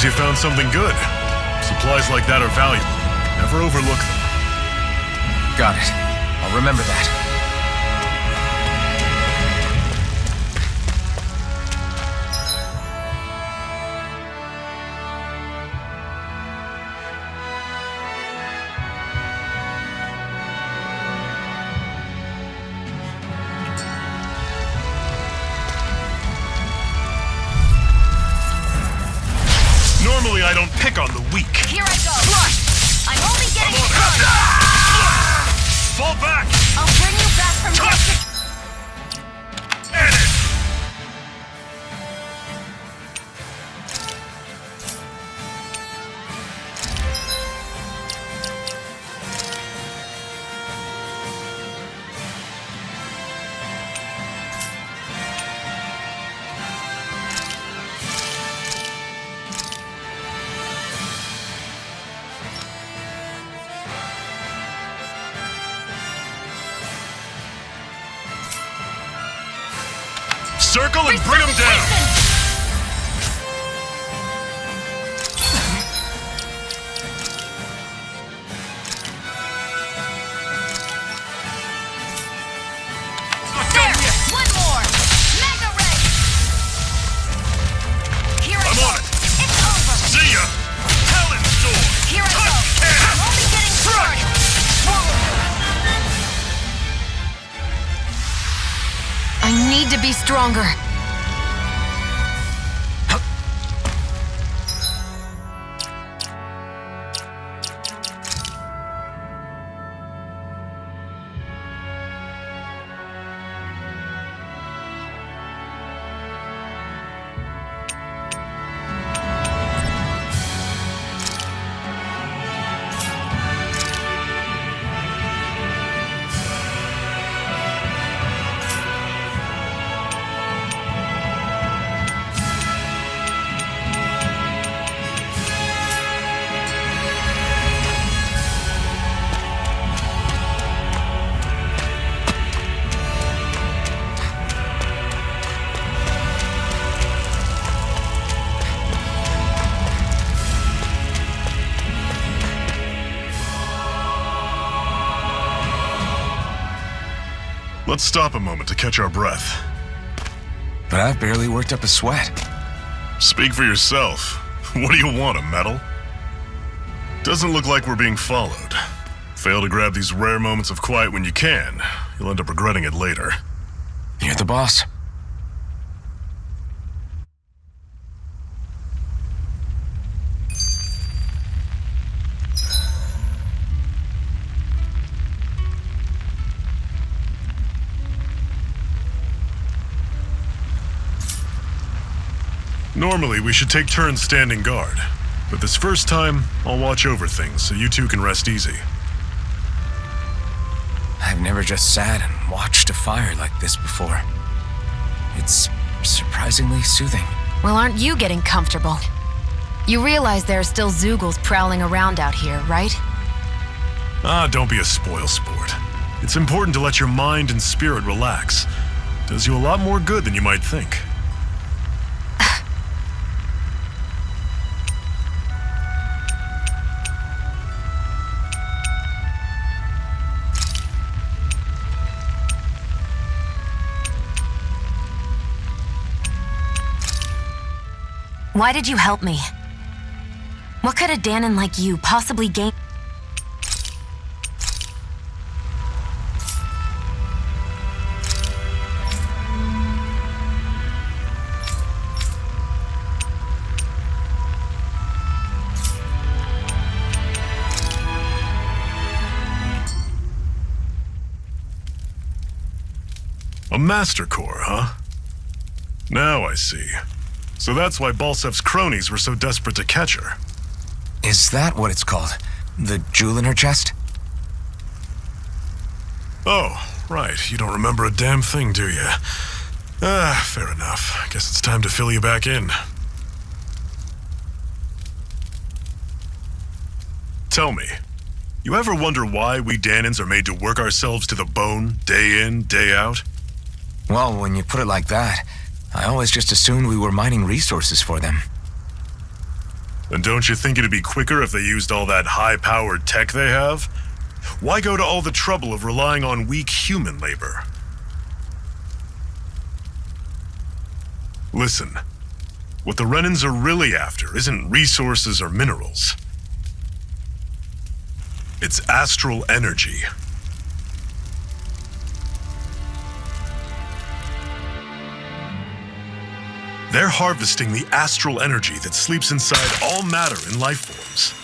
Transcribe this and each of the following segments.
Seems you found something good. Supplies like that are valuable. Never overlook them. Got it. I'll remember that. Normally I don't pick on the weak. Here I go. I'm only getting started. Fall back! I'll bring you back from here. Edit! Circle and bring them down! There! One more! Mega ray! Here I I'm go! on it! It's over! See ya! Talon's door! Here I go! I'm only getting started! I need to be stronger. Let's stop a moment to catch our breath. But I've barely worked up a sweat. Speak for yourself. What do you want, a medal? Doesn't look like we're being followed. Fail to grab these rare moments of quiet when you can. You'll end up regretting it later. You're the boss. Normally, we should take turns standing guard. But this first time, I'll watch over things so you two can rest easy. I've never just sat and watched a fire like this before. It's surprisingly soothing. Well, aren't you getting comfortable? You realize there are still Zoogles prowling around out here, right? Ah, don't be a spoil sport. It's important to let your mind and spirit relax. Does you a lot more good than you might think. Why did you help me? What could a Danon like you possibly gain? A Master Core, huh? Now I see. So that's why Balsef's cronies were so desperate to catch her. Is that what it's called? The jewel in her chest? Oh, right. You don't remember a damn thing, do you? Ah, fair enough. Guess it's time to fill you back in. Tell me, you ever wonder why we Danons are made to work ourselves to the bone, day in, day out? Well, when you put it like that, I always just assumed we were mining resources for them. And don't you think it'd be quicker if they used all that high-powered tech they have? Why go to all the trouble of relying on weak human labor? Listen, what the Renans are really after isn't resources or minerals. It's astral energy. They're harvesting the astral energy that sleeps inside all matter in life forms.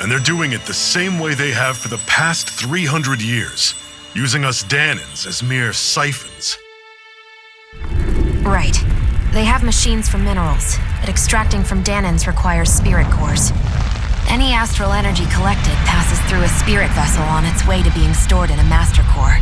And they're doing it the same way they have for the past 300 years, using us Danans as mere siphons. Right. They have machines for minerals, but extracting from Danans requires spirit cores. Any astral energy collected passes through a spirit vessel on its way to being stored in a master core.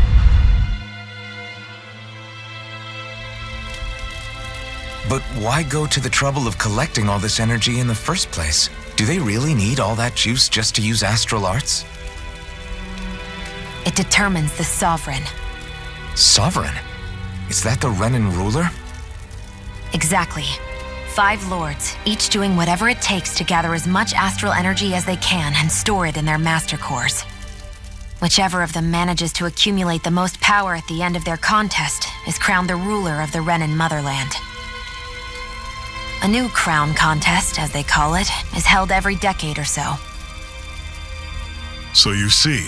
But why go to the trouble of collecting all this energy in the first place? Do they really need all that juice just to use astral arts? It determines the sovereign. Sovereign? Is that the Renan ruler? Exactly. 5 lords, each doing whatever it takes to gather as much astral energy as they can and store it in their master cores. Whichever of them manages to accumulate the most power at the end of their contest is crowned the ruler of the Renan motherland. A new crown contest, as they call it, is held every decade or so. So you see,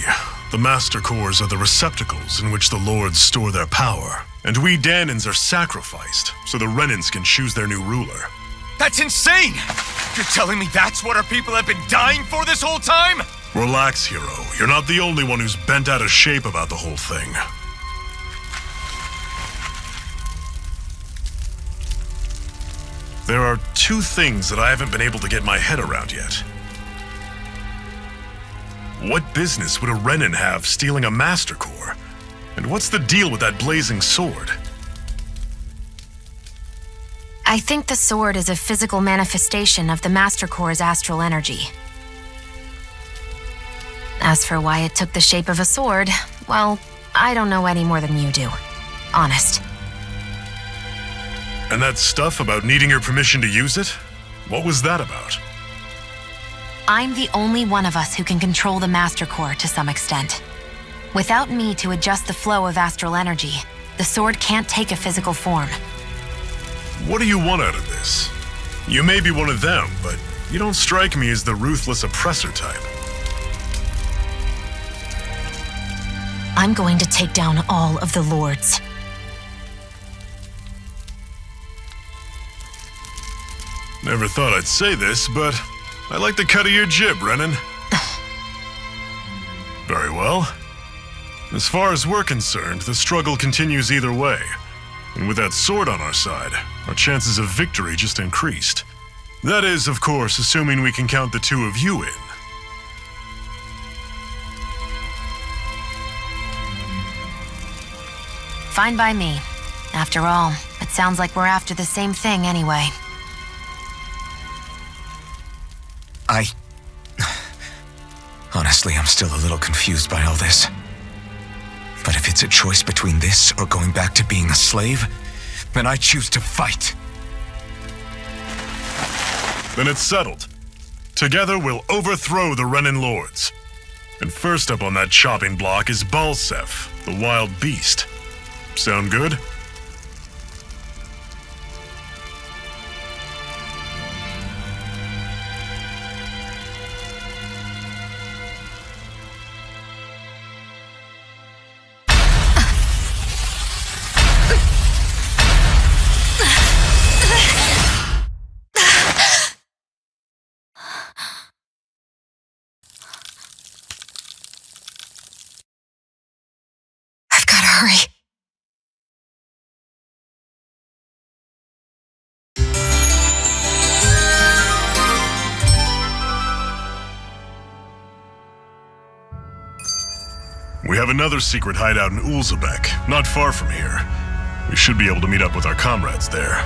the Master Cores are the receptacles in which the Lords store their power. And we Danans are sacrificed, so the Renans can choose their new ruler. That's insane! You're telling me that's what our people have been dying for this whole time? Relax, hero. You're not the only one who's bent out of shape about the whole thing. There are 2 things that I haven't been able to get my head around yet. What business would a Renan have stealing a Master Core? And what's the deal with that blazing sword? I think the sword is a physical manifestation of the Master Core's astral energy. As for why it took the shape of a sword, well, I don't know any more than you do. Honest. And that stuff about needing your permission to use it? What was that about? I'm the only one of us who can control the Master Core to some extent. Without me to adjust the flow of astral energy, the sword can't take a physical form. What do you want out of this? You may be one of them, but you don't strike me as the ruthless oppressor type. I'm going to take down all of the lords. Never thought I'd say this, but I like the cut of your jib, Renan. Very well. As far as we're concerned, the struggle continues either way. And with that sword on our side, our chances of victory just increased. That is, of course, assuming we can count the 2 of you in. Fine by me. After all, it sounds like we're after the same thing anyway. Honestly, I'm still a little confused by all this. But if it's a choice between this or going back to being a slave, then I choose to fight. Then it's settled. Together we'll overthrow the Renan Lords. And first up on that chopping block is Balsef, the wild beast. Sound good? Hurry. We have another secret hideout in Ulzebek, not far from here. We should be able to meet up with our comrades there.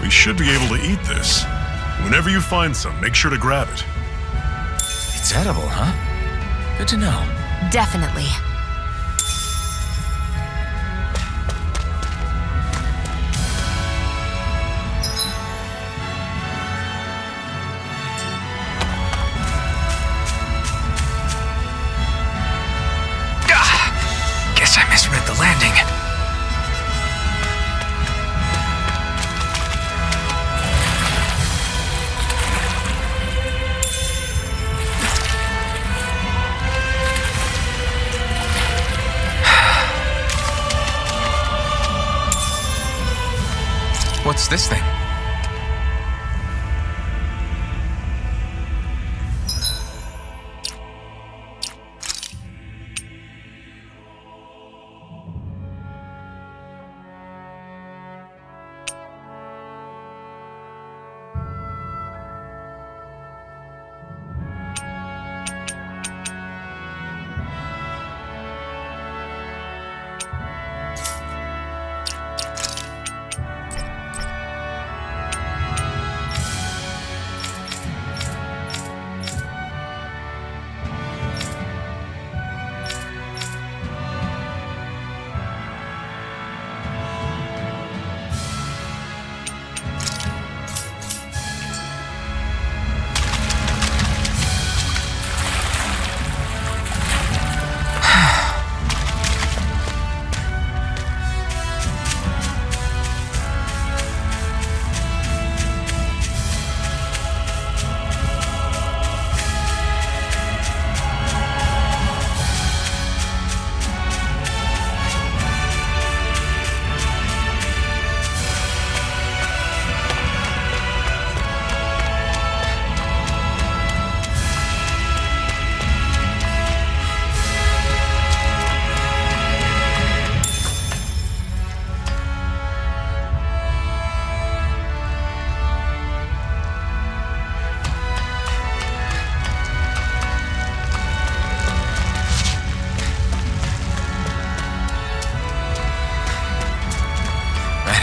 We should be able to eat this. Whenever you find some, make sure to grab it. It's edible, huh? Good to know. Definitely. Guess I misread the landing. What's this thing?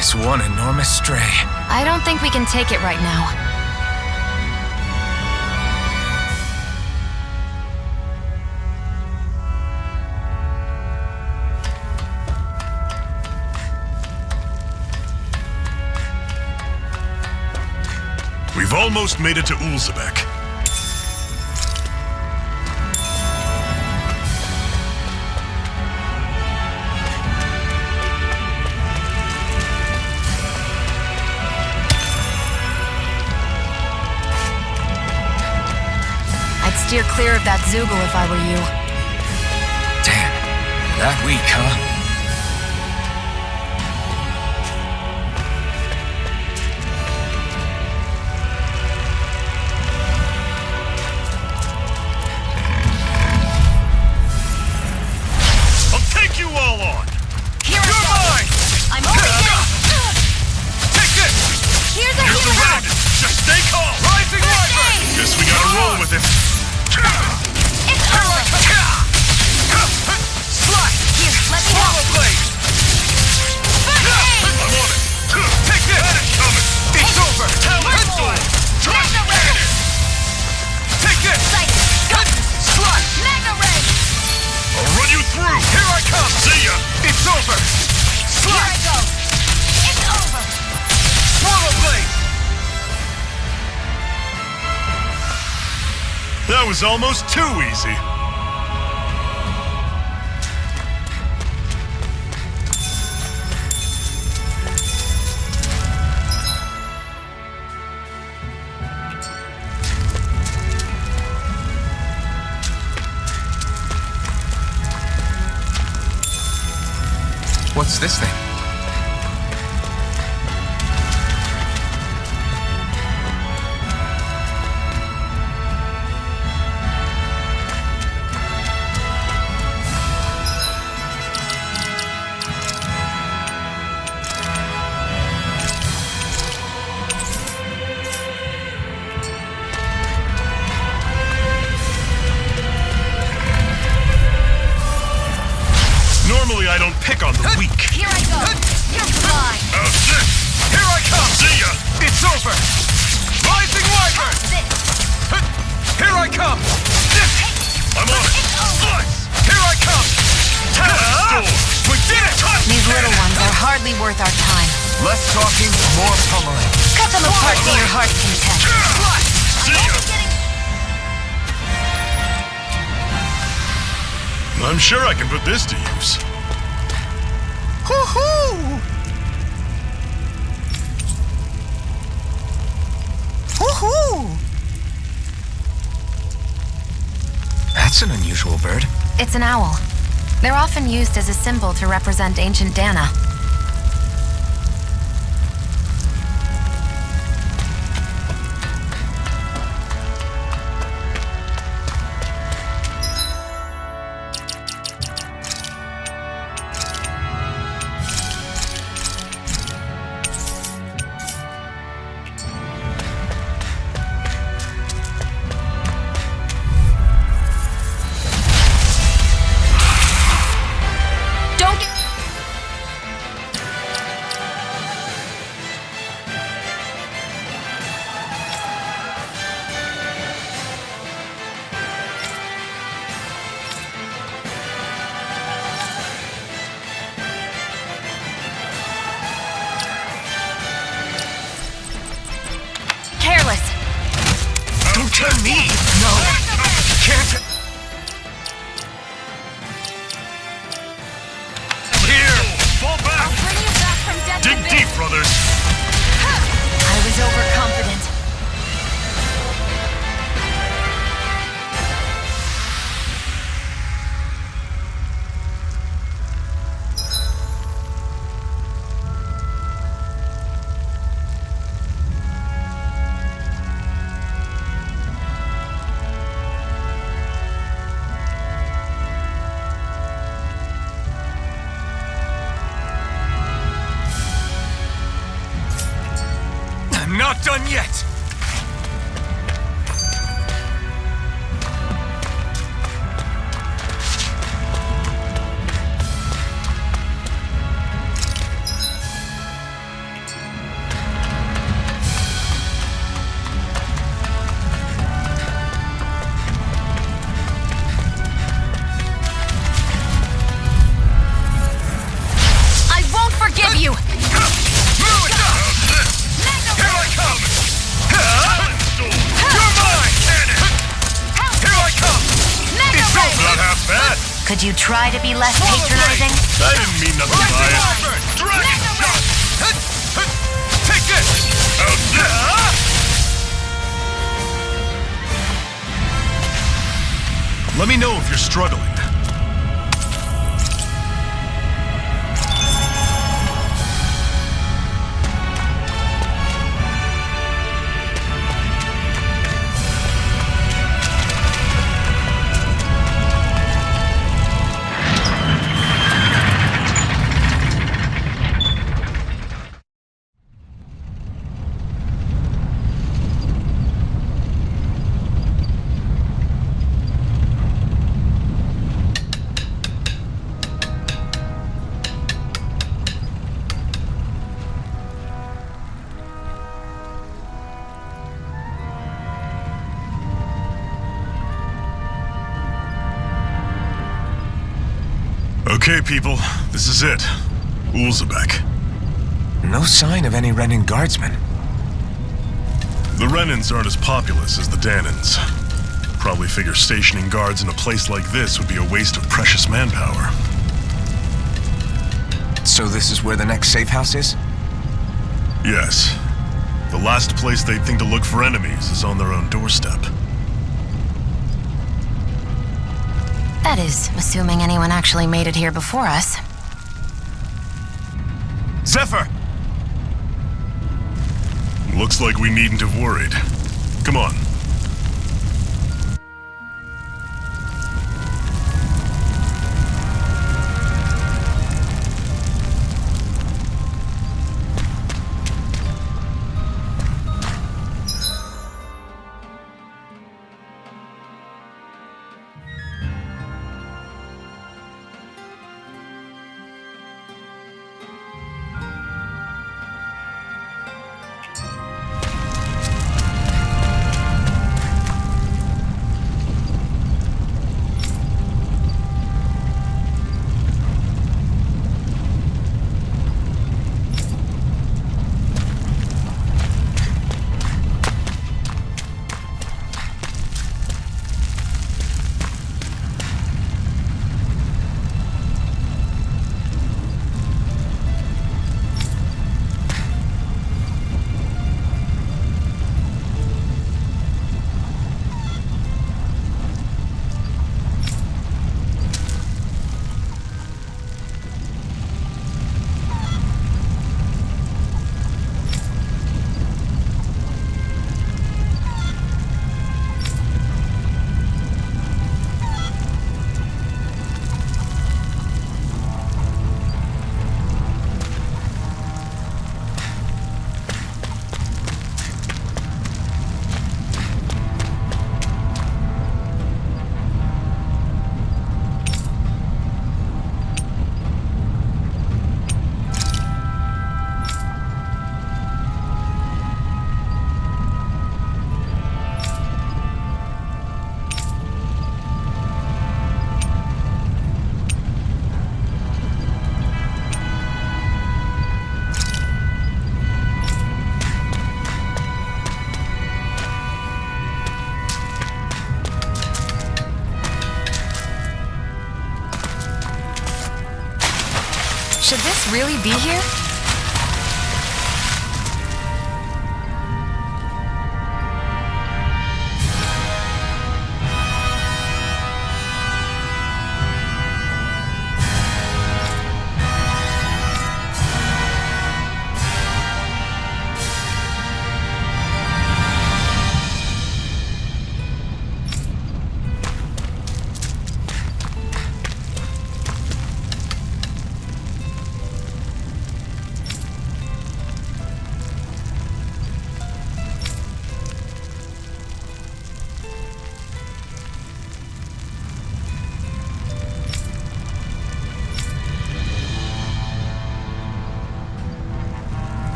It's one enormous stray. I don't think we can take it right now. We've almost made it to Ульзебек. Steer clear of that Zoogle if I were you. Damn, that weak, huh? I'll take you all on! Here I go! Mine! I'm over here! Take this! Here's a You're healer! surrounded! Just stay calm! Rising Wyvern! Guess we gotta roll with it. It's over! Slide! Here, let me Swallow help! blade! I'm on it! Take this! Had it coming! It's over! One more! Mega Ray! Take this! Sight! Go! Slide! Mega Ray! I'll run you through! Here I come! See ya! It's over! Here I Slide! go! It's over! Swallow blade! That was almost too easy. What's this thing? Normally I don't pick on the weak. Here I go! You're fine! How's this? Here I come! See ya! It's over! Rising Wyvern! Here I come! I'm on it! Slice! Here I come! We did it! These little ones are hardly worth our time. Less talking, more pummeling. Cut them apart to your heart's content. See ya! I'm sure I can put this to use. Hoo-hoo! Hoo-hoo! That's an unusual bird. It's an owl. They're often used as a symbol to represent ancient Dana. Don't turn me! No! Can't! Here! Fall back! Bring you back from death. Dig deep, brothers! I was overconfident. I'm not done yet! I won't forgive you! Not half bad! Could you try to be less patronizing? I didn't mean nothing by it. Dragon shot! Take this! Let me know if you're struggling. Okay, people, this is it. Ульzebek. No sign of any Renin guardsmen. The Renins aren't as populous as the Danans. Probably figure stationing guards in a place like this would be a waste of precious manpower. So this is where the next safe house is? Yes. The last place they'd think to look for enemies is on their own doorstep. That is, assuming anyone actually made it here before us. Zephyr! Looks like we needn't have worried. Come on. Should this really be here?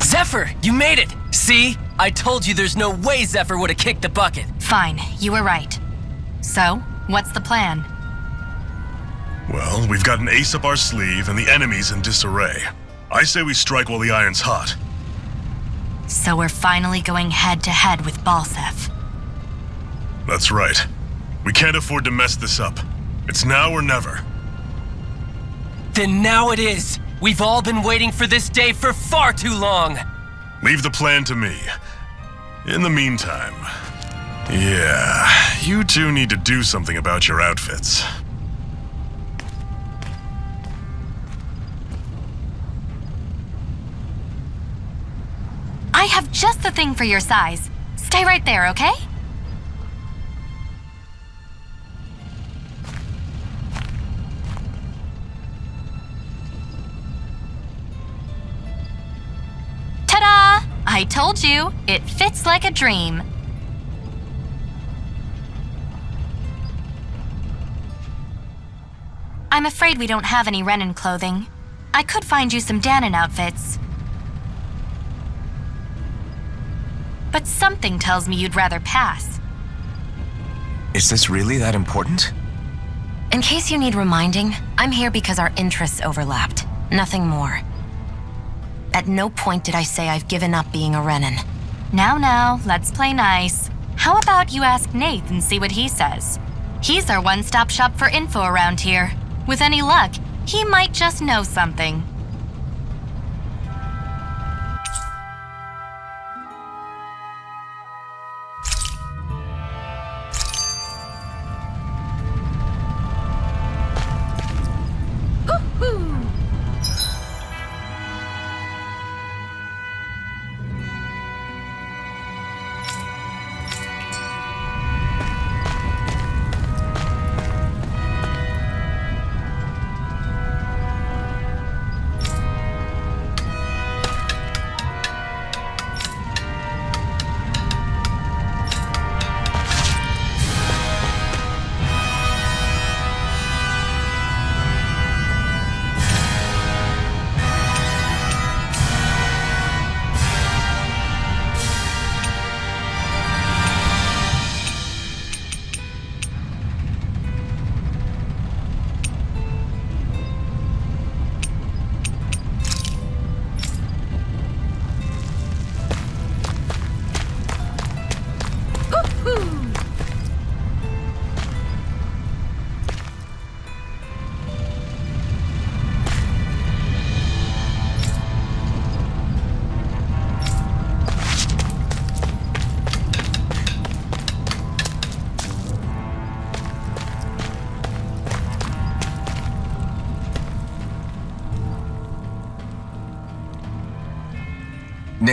Zephyr, you made it! See? I told you there's no way Zephyr would have kicked the bucket. Fine, you were right. So, what's the plan? Well, we've got an ace up our sleeve and the enemy's in disarray. I say we strike while the iron's hot. So we're finally going head-to-head with Balsef. That's right. We can't afford to mess this up. It's now or never. Then now it is! We've all been waiting for this day for far too long! Leave the plan to me. In the meantime, yeah, you two need to do something about your outfits. I have just the thing for your size. Stay right there, okay? Ta-da! I told you, it fits like a dream. I'm afraid we don't have any Renan clothing. I could find you some Danon outfits. But something tells me you'd rather pass. Is this really that important? In case you need reminding, I'm here because our interests overlapped. Nothing more. At no point did I say I've given up being a Renan. Now, let's play nice. How about you ask Nath and see what he says? He's our one-stop shop for info around here. With any luck, he might just know something.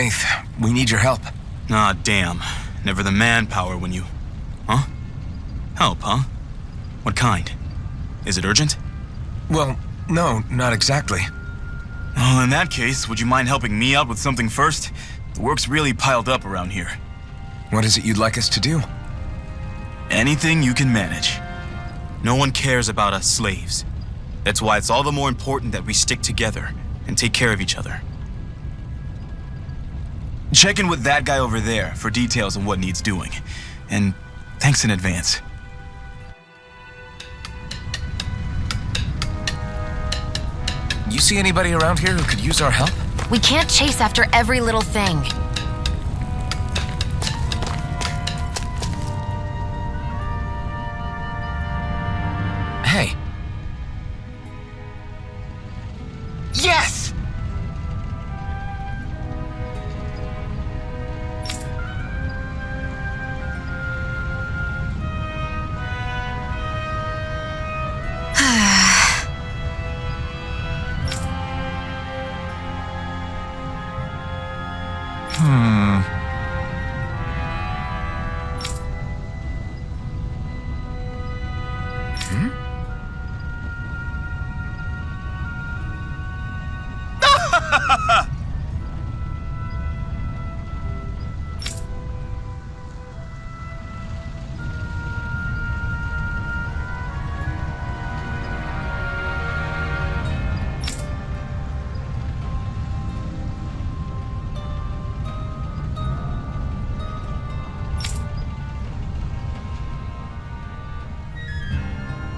Faith, we need your help. Ah, damn. Never the manpower when you... Huh? Help, huh? What kind? Is it urgent? Well, no, not exactly. Well, in that case, would you mind helping me out with something first? The work's really piled up around here. What is it you'd like us to do? Anything you can manage. No one cares about us slaves. That's why it's all the more important that we stick together and take care of each other. Check in with that guy over there for details on what needs doing. And thanks in advance. You see anybody around here who could use our help? We can't chase after every little thing. Hey. Yes!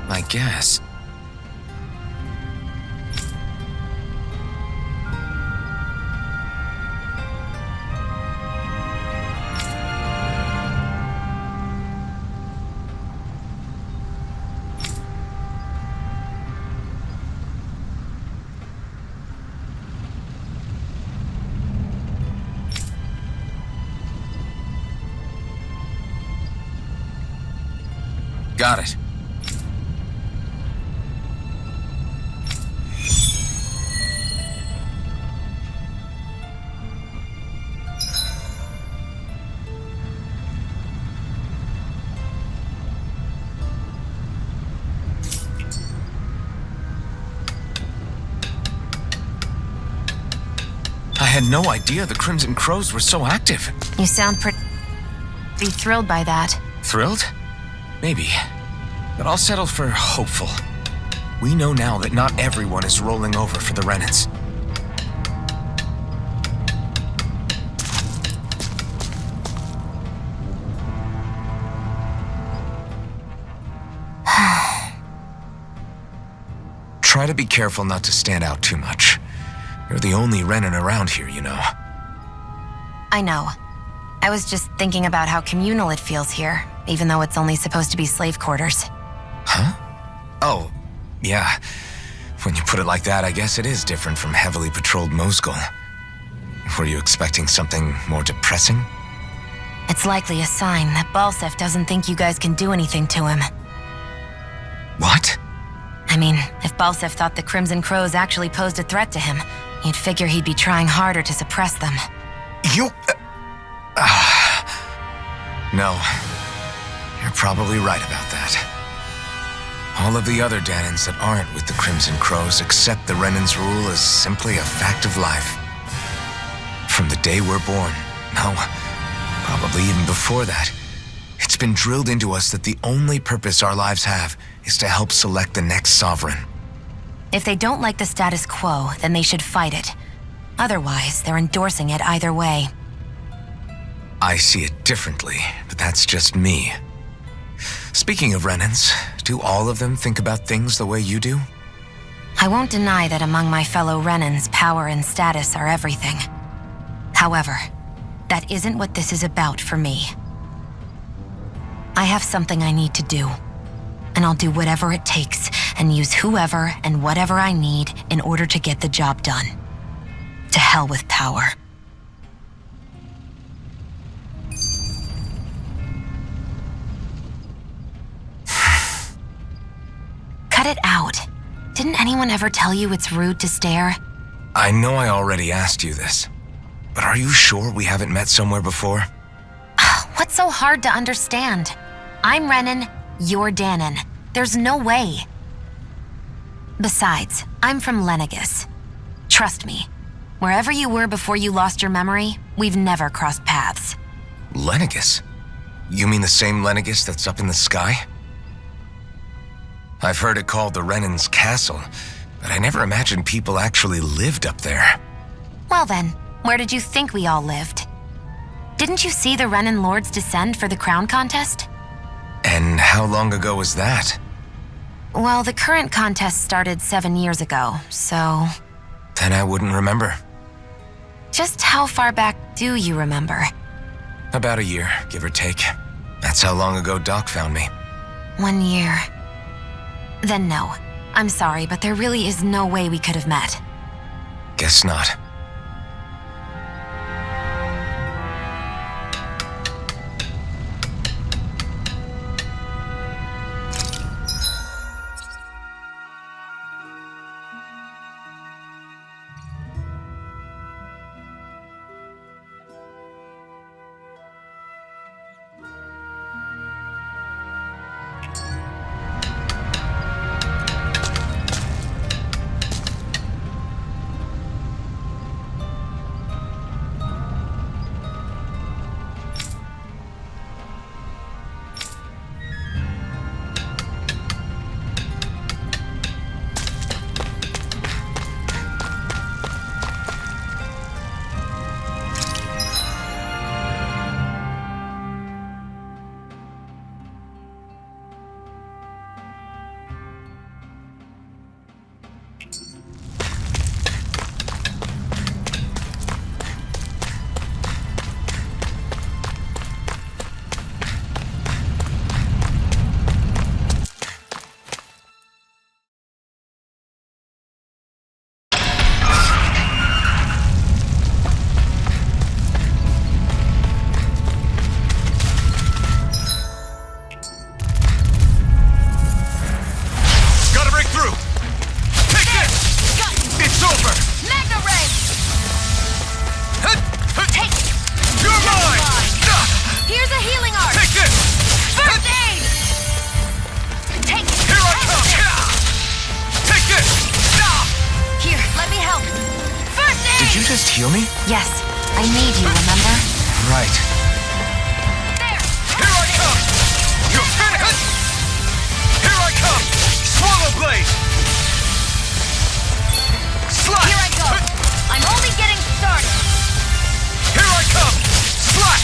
I guess. Got it. I had no idea the Crimson Crows were so active. You sound pretty thrilled by that. Thrilled? Maybe. But I'll settle for hopeful. We know now that not everyone is rolling over for the Renans. Try to be careful not to stand out too much. You're the only Renan around here, you know. I know. I was just thinking about how communal it feels here, even though it's only supposed to be slave quarters. Huh? Oh, yeah. When you put it like that, I guess it is different from heavily patrolled Mosgul. Were you expecting something more depressing? It's likely a sign that Balsef doesn't think you guys can do anything to him. What? I mean, if Balsef thought the Crimson Crows actually posed a threat to him, you'd figure he'd be trying harder to suppress them. You... No. You're probably right about that. All of the other Danans that aren't with the Crimson Crows accept the Renan's rule as simply a fact of life. From the day we're born, no, probably even before that, it's been drilled into us that the only purpose our lives have is to help select the next sovereign. If they don't like the status quo, then they should fight it. Otherwise, they're endorsing it either way. I see it differently, but that's just me. Speaking of Renans, do all of them think about things the way you do? I won't deny that among my fellow Renans, power and status are everything. However, that isn't what this is about for me. I have something I need to do, and I'll do whatever it takes and use whoever and whatever I need in order to get the job done. To hell with power. Cut it out. Didn't anyone ever tell you it's rude to stare? I know I already asked you this. but are you sure we haven't met somewhere before? What's so hard to understand? I'm Renan, you're Danon. There's no way. Besides, I'm from Lenegis. Trust me, wherever you were before you lost your memory, we've never crossed paths. Lenegis? You mean the same Lenegis that's up in the sky? I've heard it called the Renan's Castle, but I never imagined people actually lived up there. Well then, where did you think we all lived? Didn't you see the Renan Lords descend for the crown contest? And how long ago was that? Well, the current contest started 7 years ago, so... Then I wouldn't remember. Just how far back do you remember? About a year, give or take. That's how long ago Doc found me. 1 year. Then no. I'm sorry, but there really is no way we could have met. Guess not. Heal me? Yes. I need you, remember? Right. There! Here I come! You're finished! Here I come! Swallow blade! Slash! Here I go! I'm only getting started! Here I come! Slash!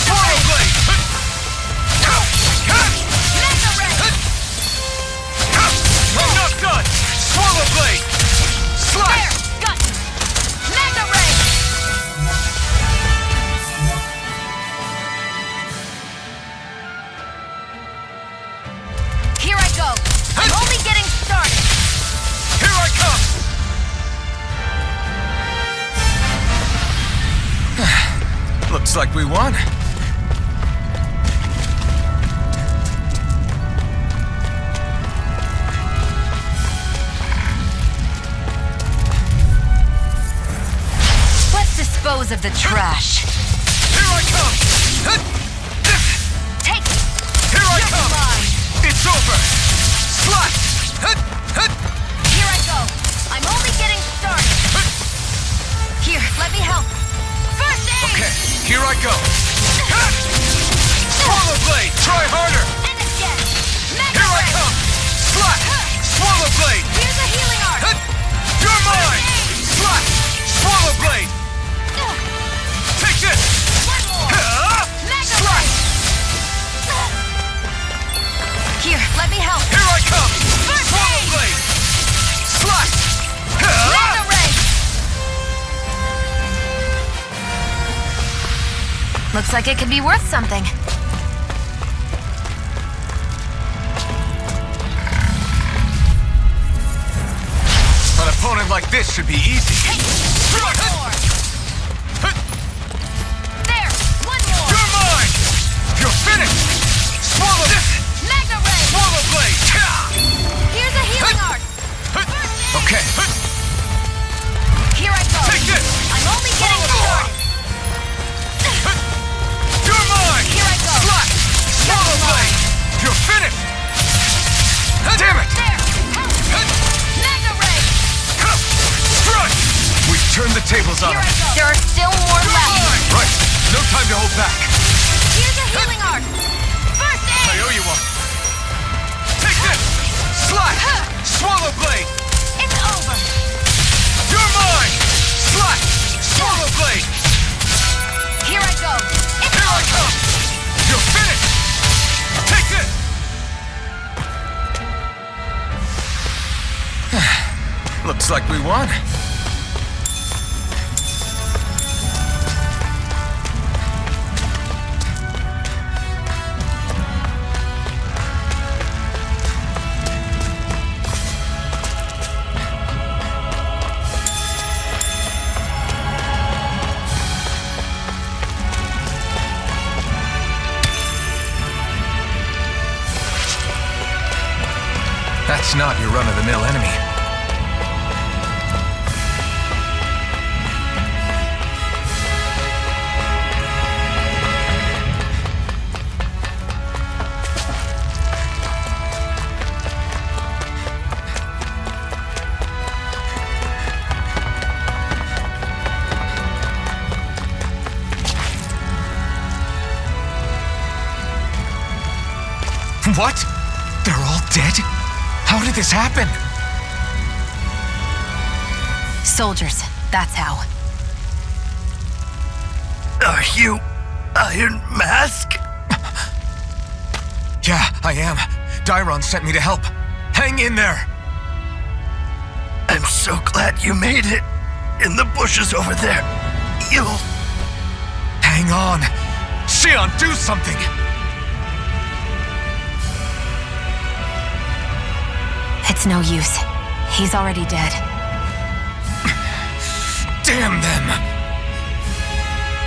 Swallow blade! Mega Ray! I'm not done! Swallow blade! Slash! There! Got Mega Ray! Here I go! I'm only getting started! Here I come! Looks like we won. Let's dispose of the trash. Here I come! Take it! Here I You're come! mine. It's over! Slash! Here I go! I'm only getting started! Here, let me help! First aid! Okay, here I go! Swallow blade! Try harder! And again! Mega Here I Ray! come! Slash! Swallow blade! Here's a healing art! You're mine! Slash! Swallow blade! Take this! One more! Mega Ray! Here, let me help! Here I come! First Swallow aid! blade! Slash! Mega Ray! Looks like it could be worth something. An opponent like this should be easy. One more! There! One more! You're mine! You're finished! Swallow this! Mega Ray! Swallow blade! Here's a healing art! Okay. Here I go! Take this! I'm only getting started! tables on them. There are still more left. Right. No time to hold back. Here's a healing arc. First I aid. owe you one. Take this. Slash. Swallow blade. It's over. You're mine. Slash. Swallow blade. Here I go. It's Here I over. come. You're finished. Take this. Looks like we won. That's not your run-of-the-mill enemy. What? They're all dead? How did this happen? Soldiers, that's how. Are you Iron Mask? Yeah, I am. Dairon sent me to help. Hang in there. I'm so glad you made it. In the bushes over there. You'll... Hang on. Xion, do something. It's no use. He's already dead. Damn them!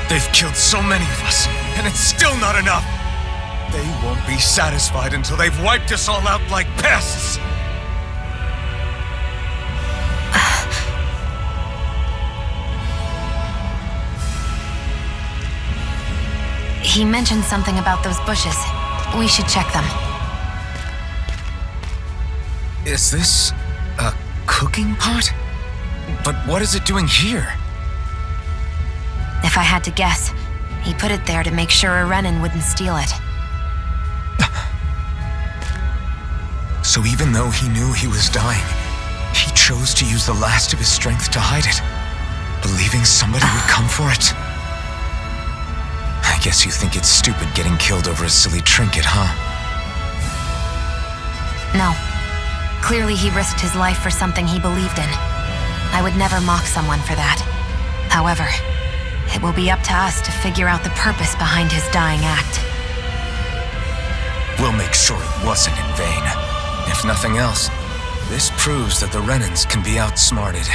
They've killed so many of us, and it's still not enough! They won't be satisfied until they've wiped us all out like pests! He mentioned something about those bushes. We should check them. Is this a cooking pot? But what is it doing here? If I had to guess, he put it there to make sure a Renin wouldn't steal it. So even though he knew he was dying, he chose to use the last of his strength to hide it, believing somebody would come for it. I guess you think it's stupid getting killed over a silly trinket, huh? No. Clearly he risked his life for something he believed in. I would never mock someone for that. However, it will be up to us to figure out the purpose behind his dying act. We'll make sure it wasn't in vain. If nothing else, this proves that the Renins can be outsmarted.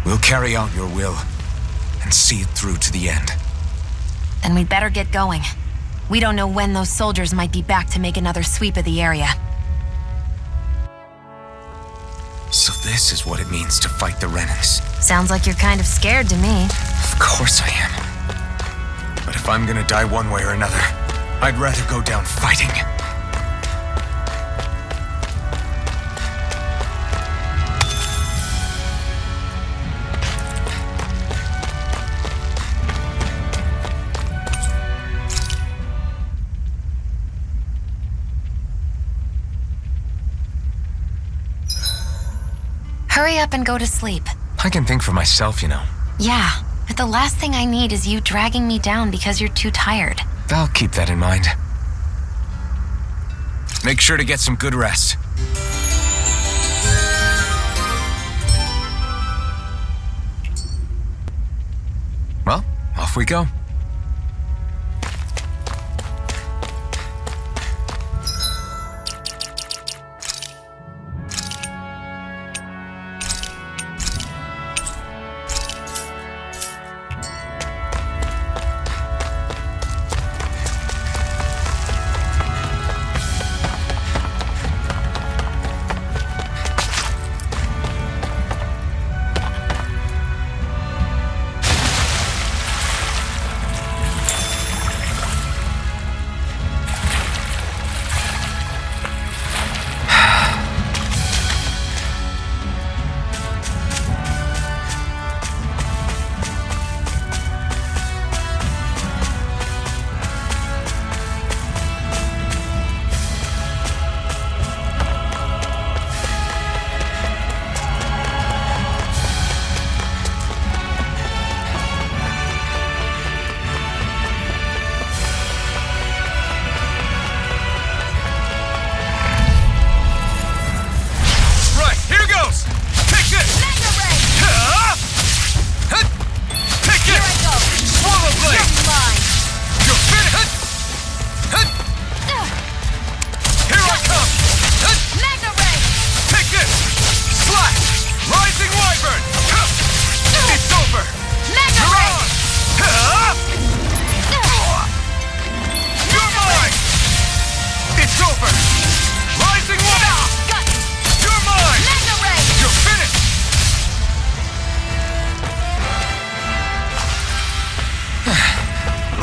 We'll carry out your will and see it through to the end. Then we'd better get going. We don't know when those soldiers might be back to make another sweep of the area. So this is what it means to fight the Renins. Sounds like you're kind of scared to me. Of course I am. But if I'm gonna die one way or another, I'd rather go down fighting. Hurry up and go to sleep. I can think for myself, you know. Yeah, but the last thing I need is you dragging me down because you're too tired. I'll keep that in mind. Make sure to get some good rest. Well, off we go.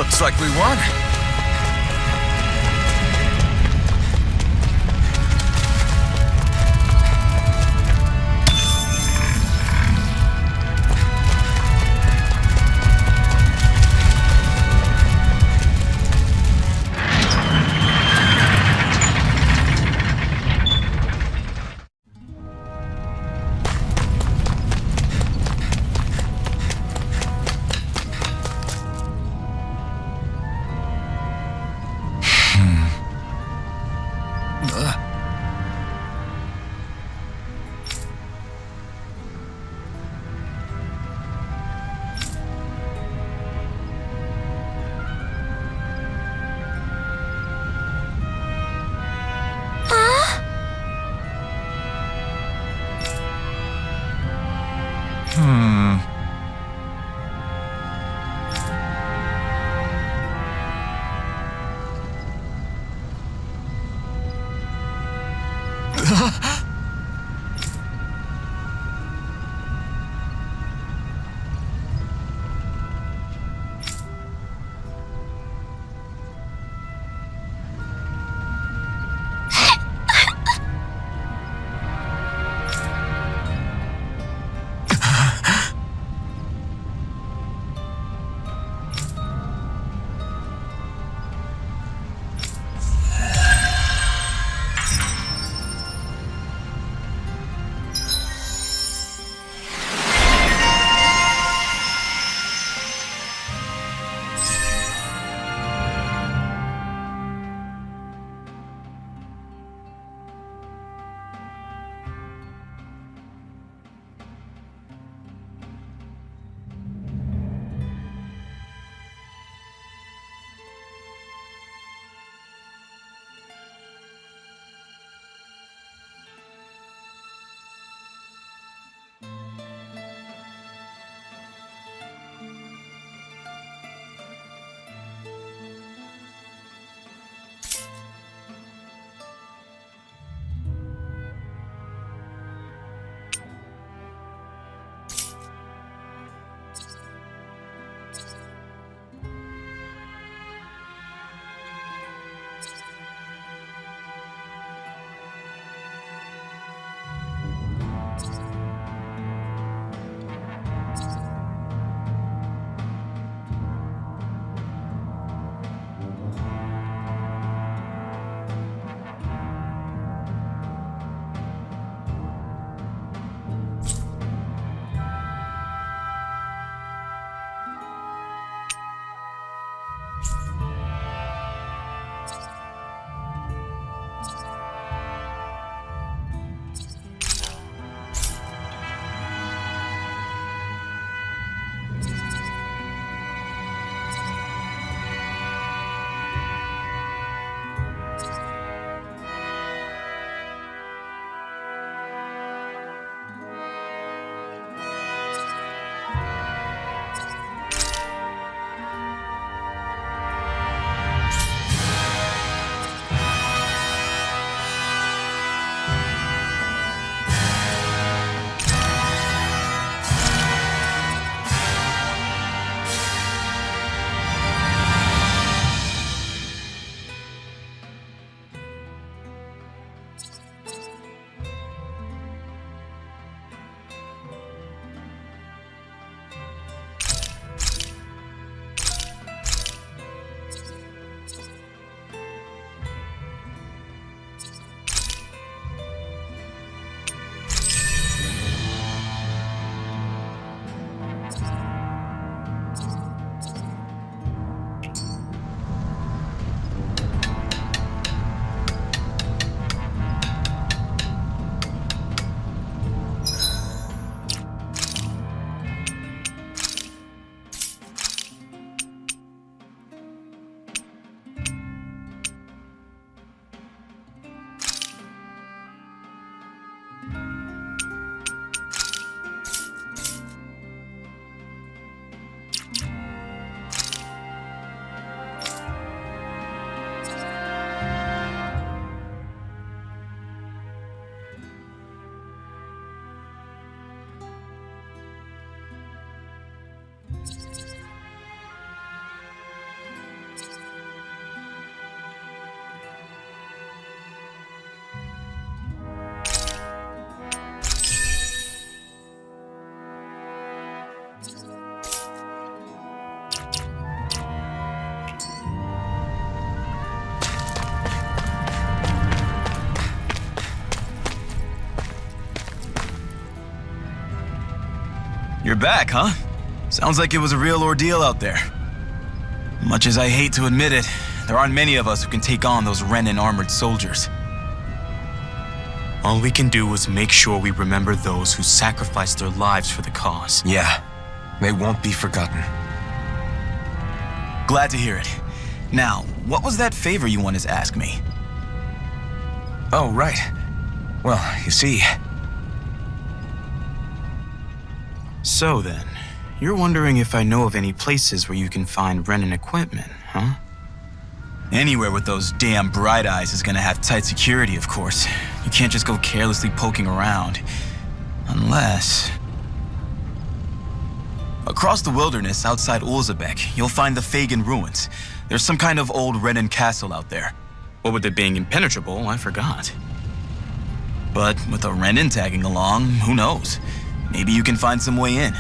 Looks like we won. You're back, huh? Sounds like it was a real ordeal out there. Much as I hate to admit it, there aren't many of us who can take on those Renin armored soldiers. All we can do is make sure we remember those who sacrificed their lives for the cause. Yeah, they won't be forgotten. Glad to hear it. Now, what was that favor you wanted to ask me? Oh, right. Well, you see... So then, you're wondering if I know of any places where you can find Renin equipment, huh? Anywhere with those damn bright eyes is gonna have tight security, of course. You can't just go carelessly poking around. Unless... Across the wilderness outside Ульзебек, you'll find the Fagan ruins. There's some kind of old Renin castle out there. What with it being impenetrable, I forgot. But with a Renin tagging along, who knows? Maybe you can find some way in.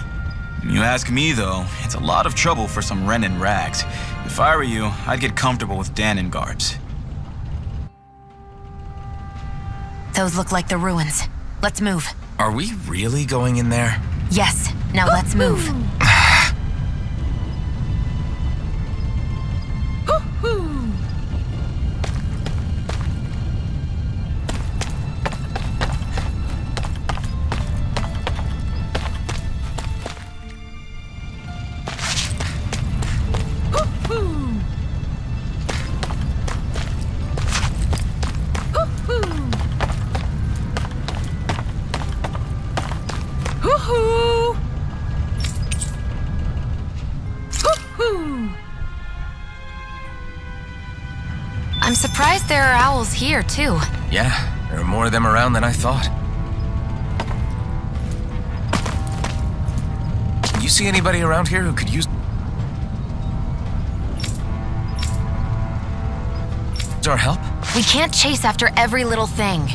You ask me, though, it's a lot of trouble for some Renin rags. If I were you, I'd get comfortable with Danin garbs. Those look like the ruins. Let's move. Are we really going in there? Yes, now let's move. I'm surprised there are owls here, too. Yeah, there are more of them around than I thought. You see anybody around here who could use our help? We can't chase after every little thing.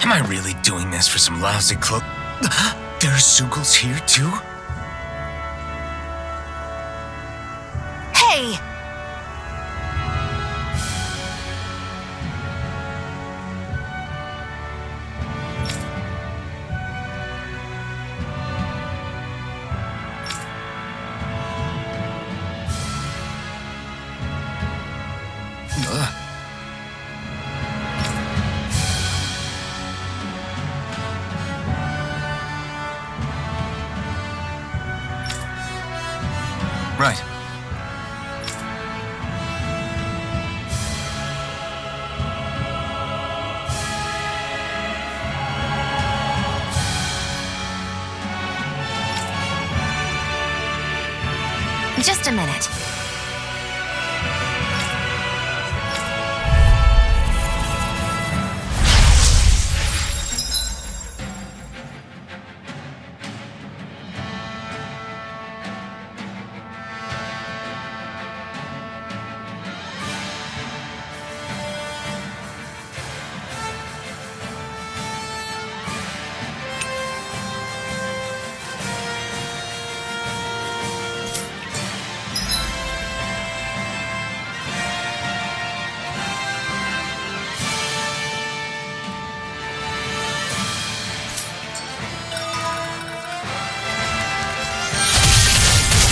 Am I really doing this for some lousy cloak? There are Sugals here, too? Hey! Right. Just a minute.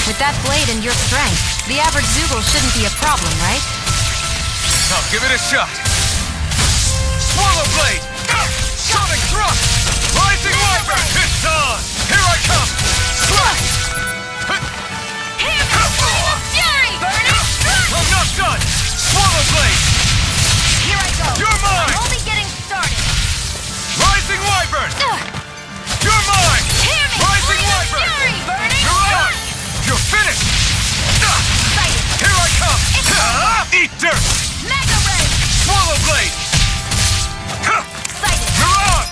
With that blade and your strength, the average Zoogle shouldn't be a problem, right? I'll give it a shot. Swallow blade! Sonic thrust! Rising Wyvern! It's on! Here I come! Slice! Here, Fury! Burning strike! I'm not done! Swallow blade! Here I go! You're mine! I'm only getting started! Rising Wyvern! You're mine! Hear me! Rising Flame of Wyvern! Fury! Burning You're on! strike! You're finished! Excited! Here I come! It's over! Eat dirt! Mega Ray! Swallow blade! Excited! You're on!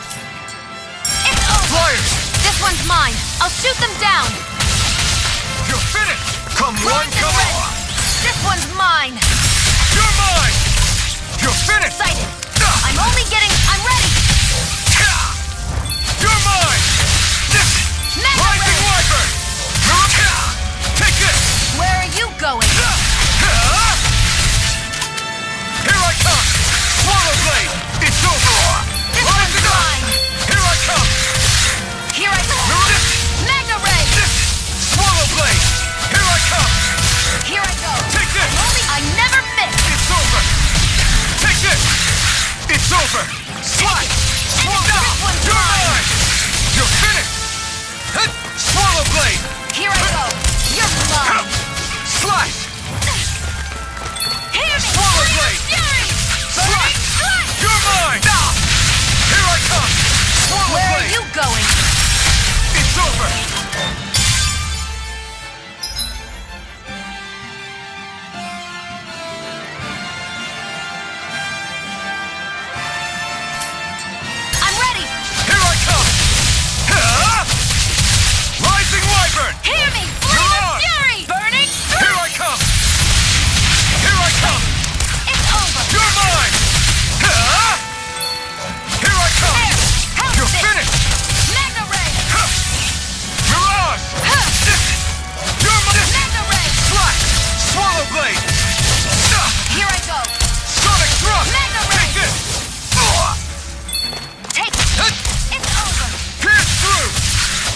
It's over! Flyers! This one's mine! I'll shoot them down! You're finished! Come one, Bronze and come red. on! This one's mine! You're mine! You're finished! Excited! I'm only getting... I'm ready! You're mine! Mega Rising Ray! Wyvern! Take this! Where are you going? Here I come! Swallow blade! It's over! This one's Rising up! mine! Here I come! Here I go! Mega Ray! Swallow blade! Here I come! Here I go! Take this! I never miss! It's over! Take this! It's over! Slice! Swallow! This one's You're mine. mine! You're finished! Swallow blade! Here I go! You're mine! Slice! Hear me! Swallow Flame of blade. Fury! Burning Slice! strike! You're mine! Here I come! Swallow Where are blade! you going? It's over! I'm ready! Here I come! Rising Wyvern! Hear me! Flame You're of on. Fury! Burning Here strike! I come! Here I come! It's over! You're mine! Here I come! There! How's You're this? finished! Mega Ray! Mirage! You're mine! Mega Ray! Slice! Swallow blade! Here I go! Sonic thrust! Mega Ray. Take this! Take it! It's over! Pierce through!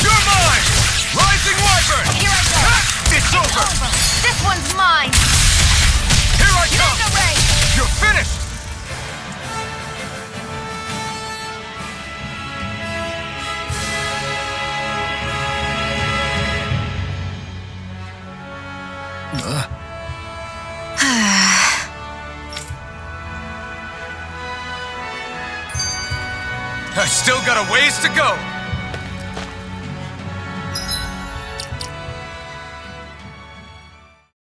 You're mine! Rising Wyvern! Here I go! It's over! Over! This one's mine! Here I come! Mega Ray! You're finished! I still got a ways to go!